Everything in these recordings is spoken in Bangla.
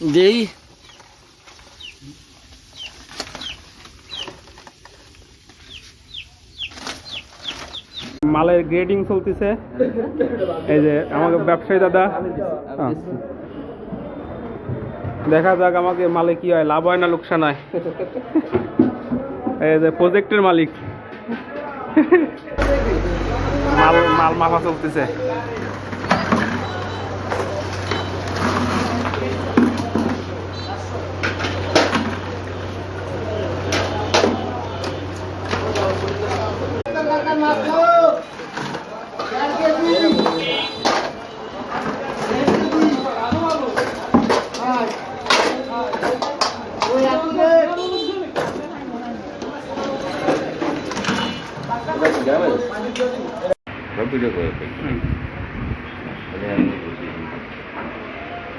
দেই মালের গ্রেডিং চলতেছে। এই যে আমাকে ব্যবসায়ী দাদা, দেখা যাক আমাকে মালে কি হয়, লাভ হয় না লোকসান হয়। এই যে প্রজেক্টের মালিক, মাল মাল মাফা চলতেছে।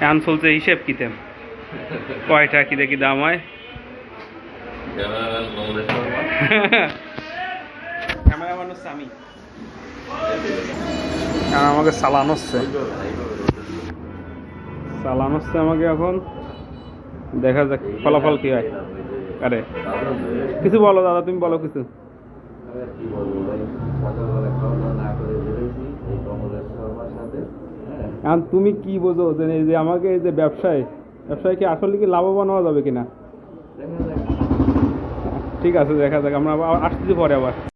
এখন চলছে হিসেব কিতেম, কয়টা কি দেখি দাম হয়। ক্যামেরাম্যান হচ্ছে আমি, আমাকে চালান হচ্ছে আমাকে। এখন দেখা যাক ফলাফল কি হয়। আরে কিছু বলো দাদা, তুমি বলো কিছু। এখন তুমি কি বোঝো যে এই যে আমাকে এই যে ব্যবসায় কি আসলে কি লাভবান হওয়া যাবে কিনা? ঠিক আছে, দেখা যাক, আমরা আসছি পরে আবার।